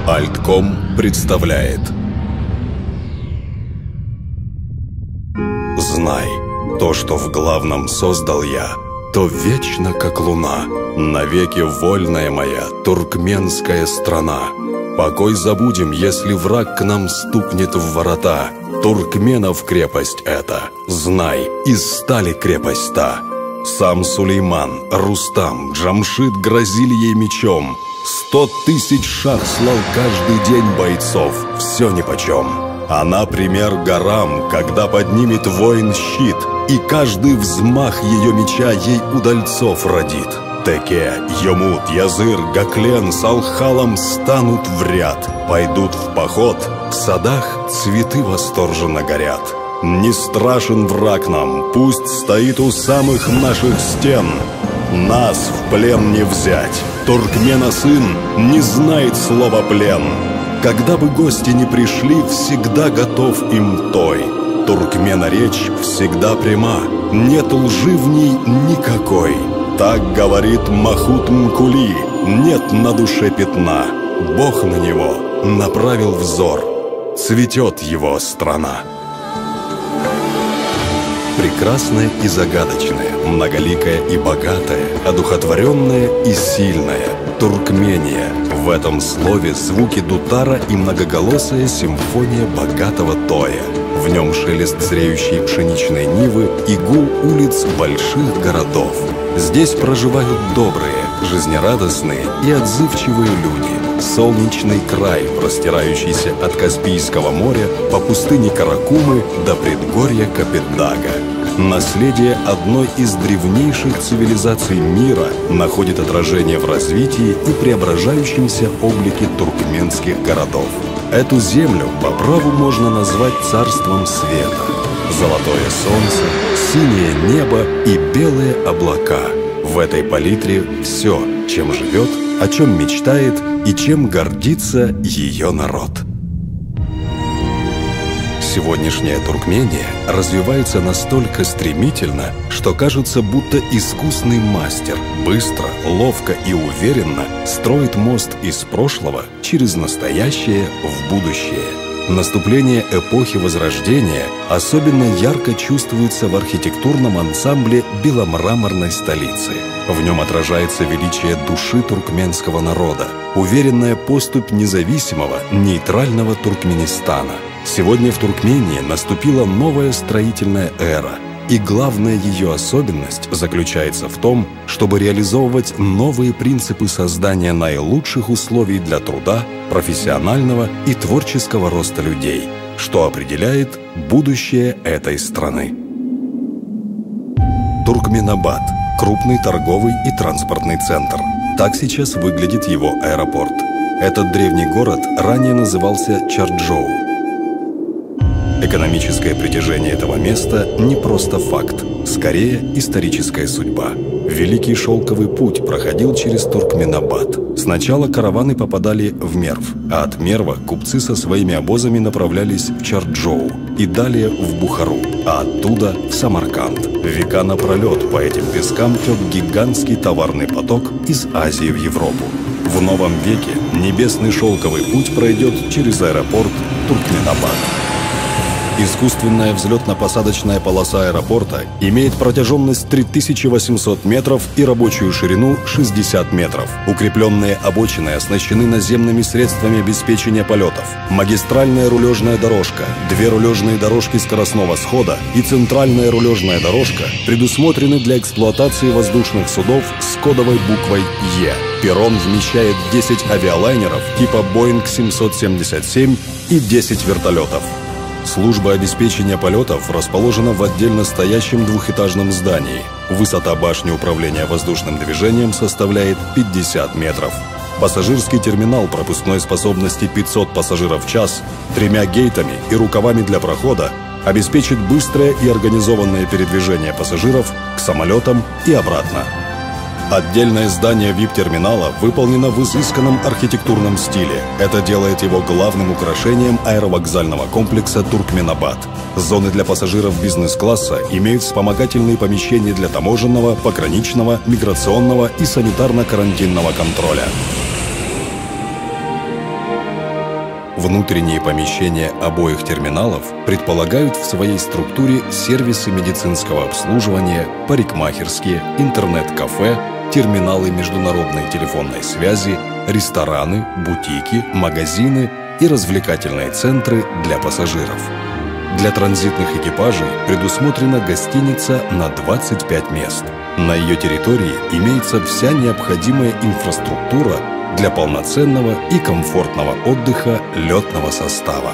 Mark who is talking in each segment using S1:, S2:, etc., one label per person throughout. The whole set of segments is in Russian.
S1: Альтком представляет. Знай, то, что в главном создал я, то вечно, как луна, навеки вольная моя туркменская страна. Покой забудем, если враг к нам стукнет в ворота. Туркменов крепость эта, знай, из стали крепость та. Сам Сулейман, Рустам, Джамшид грозили ей мечом. 100 000 шах слал каждый день бойцов, все нипочем. Она пример горам, когда поднимет воин щит, и каждый взмах ее меча ей удальцов родит. Теке, Йомут, Языр, Гаклен с Алхалом станут в ряд, пойдут в поход, в садах цветы восторженно горят. Не страшен враг нам, пусть стоит у самых наших стен. Нас в плен не взять, туркмена сын не знает слова плен. Когда бы гости не пришли, всегда готов им той. Туркмена речь всегда пряма, нет лжи в ней никакой. Так говорит Махут Мкули, нет на душе пятна. Бог на него направил взор, цветет его страна. Прекрасная и загадочная, многоликая и богатая, одухотворенная и сильная Туркмения. В этом слове звуки дутара и многоголосая симфония богатого тоя. В нем шелест зреющей пшеничной нивы и гул улиц больших городов. Здесь проживают добрые, жизнерадостные и отзывчивые люди. Солнечный край, простирающийся от Каспийского моря по пустыне Каракумы до предгорья Капетдага. Наследие одной из древнейших цивилизаций мира находит отражение в развитии и преображающемся облике туркменских городов. Эту землю по праву можно назвать царством света. Золотое солнце, синее небо и белые облака. В этой палитре все, чем живет, о чем мечтает и чем гордится ее народ. Сегодняшняя Туркмения развивается настолько стремительно, что кажется, будто искусный мастер быстро, ловко и уверенно строит мост из прошлого через настоящее в будущее. Наступление эпохи Возрождения особенно ярко чувствуется в архитектурном ансамбле беломраморной столицы. В нем отражается величие души туркменского народа, уверенная поступь независимого, нейтрального Туркменистана. Сегодня в Туркмении наступила новая строительная эра, и главная ее особенность заключается в том, чтобы реализовывать новые принципы создания наилучших условий для труда, профессионального и творческого роста людей, что определяет будущее этой страны. Туркменабад – крупный торговый и транспортный центр. Так сейчас выглядит его аэропорт. Этот древний город ранее назывался Чарджоу. Экономическое притяжение этого места не просто факт, скорее историческая судьба. Великий шелковый путь проходил через Туркменабад. Сначала караваны попадали в Мерв, а от Мерва купцы со своими обозами направлялись в Чарджоу и далее в Бухару, а оттуда в Самарканд. Века напролет по этим пескам тек гигантский товарный поток из Азии в Европу. В новом веке небесный шелковый путь пройдет через аэропорт Туркменабад. Искусственная взлетно-посадочная полоса аэропорта имеет протяженность 3800 метров и рабочую ширину 60 метров. Укрепленные обочины оснащены наземными средствами обеспечения полетов. Магистральная рулежная дорожка, 2 рулежные дорожки скоростного схода и центральная рулежная дорожка предусмотрены для эксплуатации воздушных судов с кодовой буквой Е. Перрон вмещает 10 авиалайнеров типа Boeing 777 и 10 вертолетов. Служба обеспечения полетов расположена в отдельно стоящем двухэтажном здании. Высота башни управления воздушным движением составляет 50 метров. Пассажирский терминал пропускной способности 500 пассажиров в час, 3 гейтами и рукавами для прохода обеспечит быстрое и организованное передвижение пассажиров к самолетам и обратно. Отдельное здание VIP-терминала выполнено в изысканном архитектурном стиле. Это делает его главным украшением аэровокзального комплекса Туркменабад. Зоны для пассажиров бизнес-класса имеют вспомогательные помещения для таможенного, пограничного, миграционного и санитарно-карантинного контроля. Внутренние помещения обоих терминалов предполагают в своей структуре сервисы медицинского обслуживания, парикмахерские, интернет-кафе, терминалы международной телефонной связи, рестораны, бутики, магазины и развлекательные центры для пассажиров. Для транзитных экипажей предусмотрена гостиница на 25 мест. На ее территории имеется вся необходимая инфраструктура для полноценного и комфортного отдыха летного состава.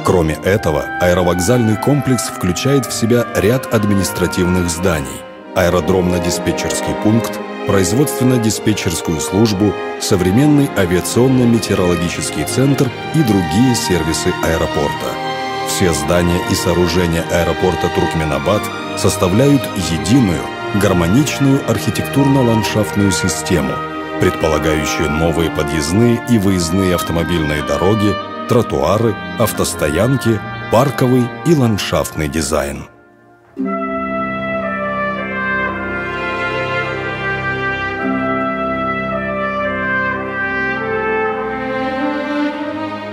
S1: Кроме этого, аэровокзальный комплекс включает в себя ряд административных зданий: аэродромно-диспетчерский пункт, производственно-диспетчерскую службу, современный авиационно-метеорологический центр и другие сервисы аэропорта. Все здания и сооружения аэропорта Туркменабад составляют единую, гармоничную архитектурно-ландшафтную систему, предполагающую новые подъездные и выездные автомобильные дороги, тротуары, автостоянки, парковый и ландшафтный дизайн.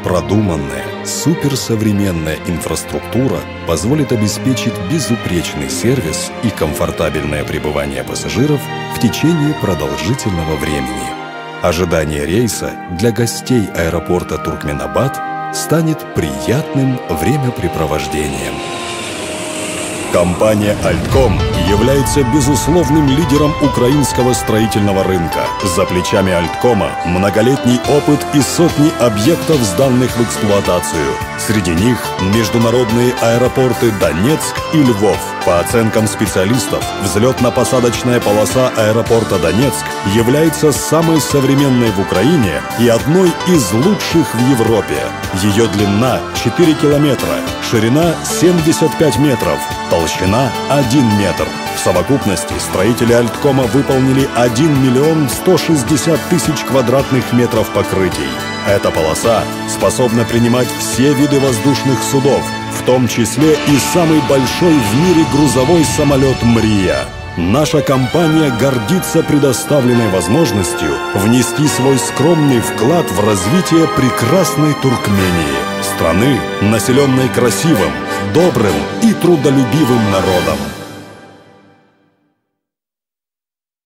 S1: Продуманная, суперсовременная инфраструктура позволит обеспечить безупречный сервис и комфортабельное пребывание пассажиров в течение продолжительного времени. Ожидание рейса для гостей аэропорта Туркменабад станет приятным времяпрепровождением. Компания «Альтком» является безусловным лидером украинского строительного рынка. За плечами «Альткома» многолетний опыт и сотни объектов, сданных в эксплуатацию. Среди них международные аэропорты Донецк и Львов. По оценкам специалистов, взлетно-посадочная полоса аэропорта Донецк является самой современной в Украине и одной из лучших в Европе. Ее длина 4 километра, ширина 75 метров, толщина 1 метр. В совокупности строители «Альткома» выполнили 1 миллион 160 тысяч квадратных метров покрытий. Эта полоса способна принимать все виды воздушных судов, в том числе и самый большой в мире грузовой самолет «Мрия». Наша компания гордится предоставленной возможностью внести свой скромный вклад в развитие прекрасной Туркмении, страны, населенной красивым, добрым и трудолюбивым народом.